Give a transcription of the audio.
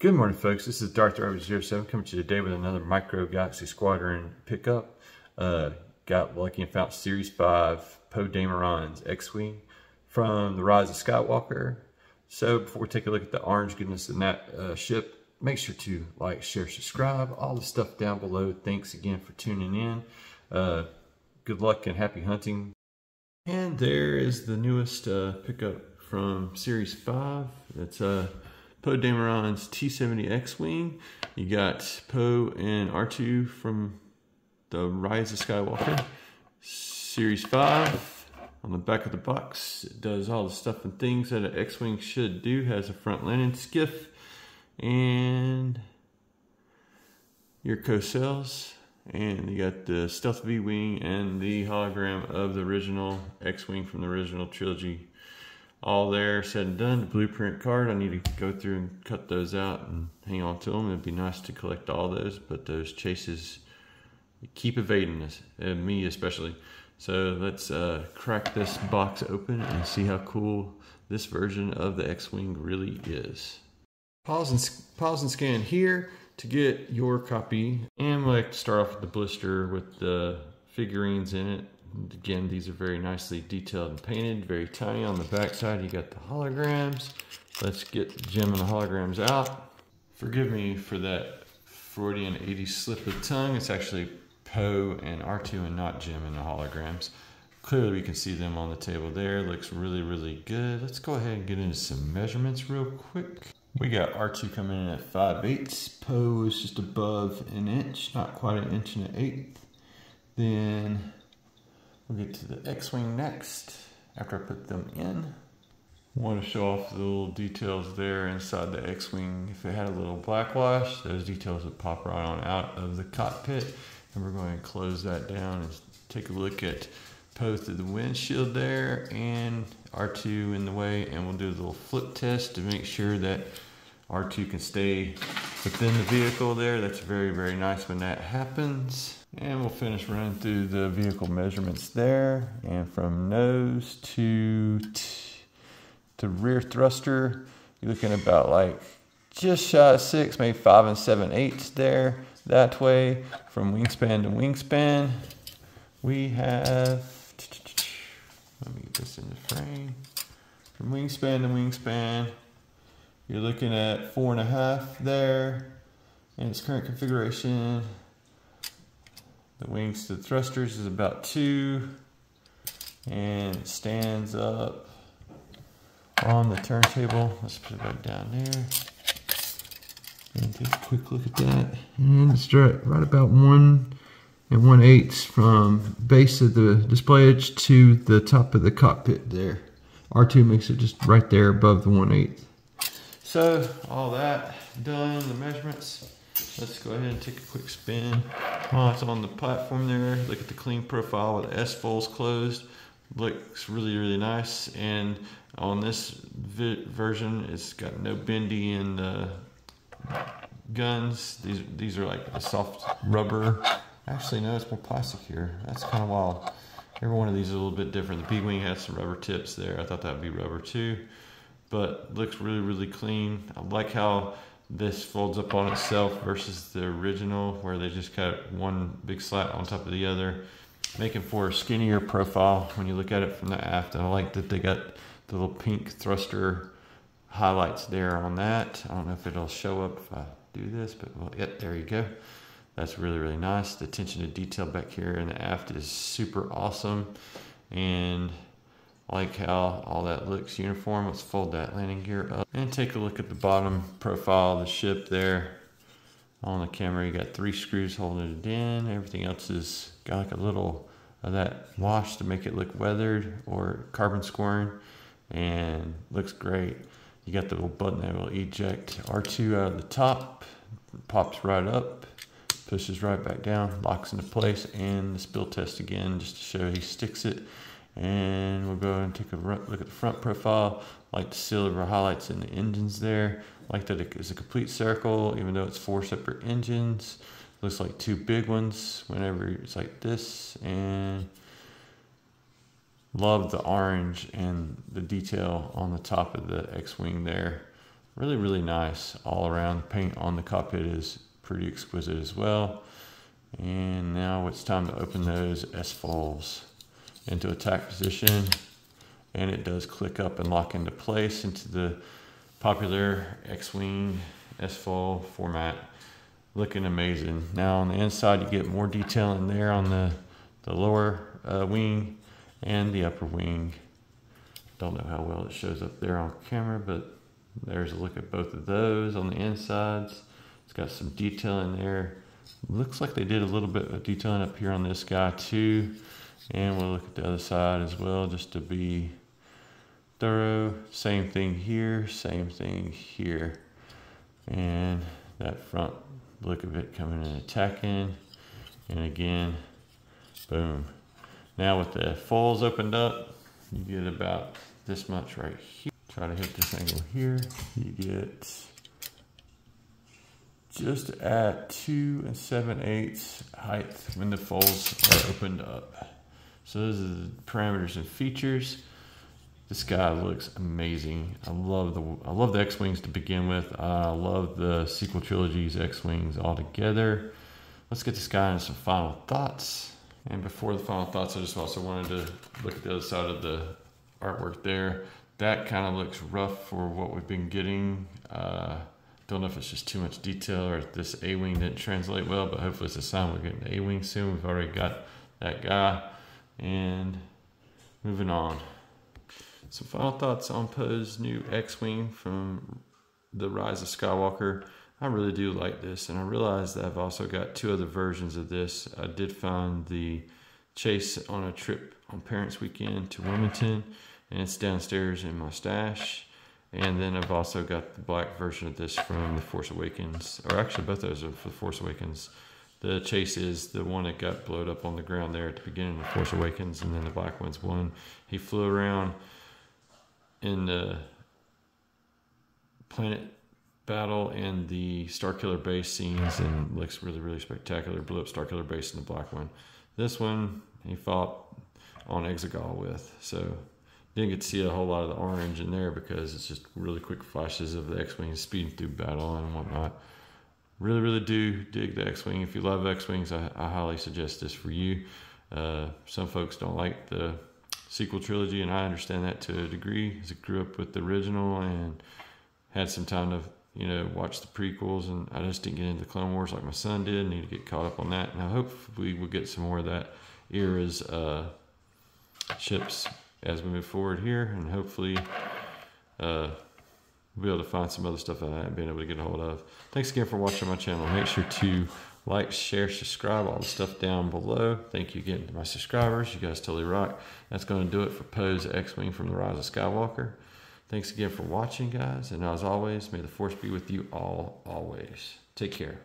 Good morning, folks. This is Darth Driver07 coming to you today with another Micro Galaxy Squadron pickup. Got lucky and found Series 5 Poe Dameron's X-Wing from the Rise of Skywalker. So before we take a look at the orange goodness in that ship, make sure to like, share, subscribe, all the stuff down below. Thanks again for tuning in. Good luck and happy hunting. And there is the newest pickup from Series 5. It's Poe Dameron's T-70X wing. You got Poe and R2 from the Rise of Skywalker. Series 5. On the back of the box, it does all the stuff and things that an X-wing should do. Has a front landing skiff and your co-cells. And you got the Stealth V-wing and the hologram of the original X-wing from the original trilogy. All there, said and done. The blueprint card, I need to go through and cut those out and hang on to them. It'd be nice to collect all those, but those chases keep evading us, me especially. So let's crack this box open and see how cool this version of the X-Wing really is. Pause and scan here to get your copy. And we'll like to start off with the blister with the figurines in it. Again, these are very nicely detailed and painted, very tiny. On the back side, you got the holograms. Let's get the gem and the holograms out. Forgive me for that Freudian 80s slip of the tongue. It's actually Poe and R2 and not Jim in the holograms. Clearly we can see them on the table there. Looks really, really good. Let's go ahead and get into some measurements real quick. We got R2 coming in at 5/8. Poe is just above an inch, not quite an inch and an eighth. Then we'll get to the X-Wing next, after I put them in. I want to show off the little details there inside the X-Wing. If it had a little blackwash, those details would pop right on out of the cockpit. And we're going to close that down and take a look at Poe through the windshield there and R2 in the way. And we'll do a little flip test to make sure that R2 can stay within the vehicle there. That's very, very nice when that happens. And we'll finish running through the vehicle measurements there. And from nose to rear thruster, you're looking about like just shy of 6, maybe 5 7/8 there. That way, from wingspan to wingspan, we have, let me get this in the frame. From wingspan to wingspan, you're looking at 4.5 there. And its current configuration, the wings to the thrusters is about 2, and it stands up on the turntable. Let's put it back down there and take a quick look at that. And it's right about 1 1/8 from base of the display edge to the top of the cockpit there. R2 makes it just right there above the 1/8. So all that done, the measurements. Let's go ahead and take a quick spin. While it's on the platform there, look at the clean profile with the S-folds closed. Looks really, really nice. And on this version, it's got no bendy in the guns. These are like a soft rubber. Actually, no, it's more plastic here. That's kind of wild. Every one of these is a little bit different. The B-wing has some rubber tips there. I thought that would be rubber too. But looks really, really clean. I like how this folds up on itself versus the original where they just got one big slat on top of the other, making for a skinnier profile when you look at it from the aft. And I like that they got the little pink thruster highlights there on that. I don't know if it'll show up if I do this, but well, yep, there you go. That's really, really nice. The attention to detail back here in the aft is super awesome. And I like how all that looks uniform. Let's fold that landing gear up and take a look at the bottom profile of the ship there. On the camera, you got 3 screws holding it in. Everything else is got like a little of that wash to make it look weathered or carbon scoring, and looks great. You got the little button that will eject R2 out of the top, pops right up, pushes right back down, locks into place, and the spill test again just to show he sticks it. And we'll go and take a look at the front profile. Like the silver highlights in the engines there. Like that it is a complete circle, even though it's 4 separate engines. Looks like 2 big ones whenever it's like this. And love the orange and the detail on the top of the X-Wing there. Really, really nice all around. Paint on the cockpit is pretty exquisite as well. And now it's time to open those S-foils into attack position. And it does click up and lock into place into the popular X-Wing S-foil format. Looking amazing. Now on the inside you get more detail in there on the lower wing and the upper wing. Don't know how well it shows up there on camera, but there's a look at both of those on the insides. It's got some detail in there. Looks like they did a little bit of detailing up here on this guy too. And we'll look at the other side as well, just to be thorough. Same thing here, same thing here. And that front look of it coming and attacking. And again, boom. Now with the foils opened up, you get about this much right here. Try to hit this angle here. You get just at 2 7/8 height when the foils are opened up. So those are the parameters and features. This guy looks amazing. I love the X-Wings to begin with. I love the sequel trilogy's X-Wings all together. Let's get this guy into some final thoughts. And before the final thoughts, I just also wanted to look at the other side of the artwork there. That kind of looks rough for what we've been getting. Don't know if it's just too much detail or if this A-Wing didn't translate well, but hopefully it's a sign we're getting the A-Wing soon. We've already got that guy. And moving on. Some final thoughts on Poe's new X-Wing from the Rise of Skywalker. I really do like this, and I realize that I've also got 2 other versions of this. I did find the chase on a trip on Parents Weekend to Wilmington, and it's downstairs in my stash. And then I've also got the black version of this from The Force Awakens, or actually both of those are for The Force Awakens. The chase is the one that got blown up on the ground there at the beginning of The Force Awakens, and then the black one's one he flew around in the planet battle and the Starkiller base scenes, and looks really, really spectacular. Blew up Starkiller base in the black one. This one he fought on Exegol with, so didn't get to see a whole lot of the orange in there because it's just really quick flashes of the X-Wing speeding through battle and whatnot. Really, really do dig the X-Wing. If you love X-Wings, I highly suggest this for you. Some folks don't like the sequel trilogy, and I understand that to a degree, as I grew up with the original and had some time to, watch the prequels, and I just didn't get into the Clone Wars like my son did. Need to get caught up on that, and I hope we will get some more of that era's ships as we move forward here, and hopefully we'll be able to find some other stuff that I haven't been able to get a hold of. Thanks again for watching my channel. Make sure to like, share, subscribe, all the stuff down below. Thank you again to my subscribers. You guys totally rock. That's going to do it for Poe's X-Wing from the Rise of Skywalker. Thanks again for watching, guys. And as always, may the Force be with you all, always. Take care.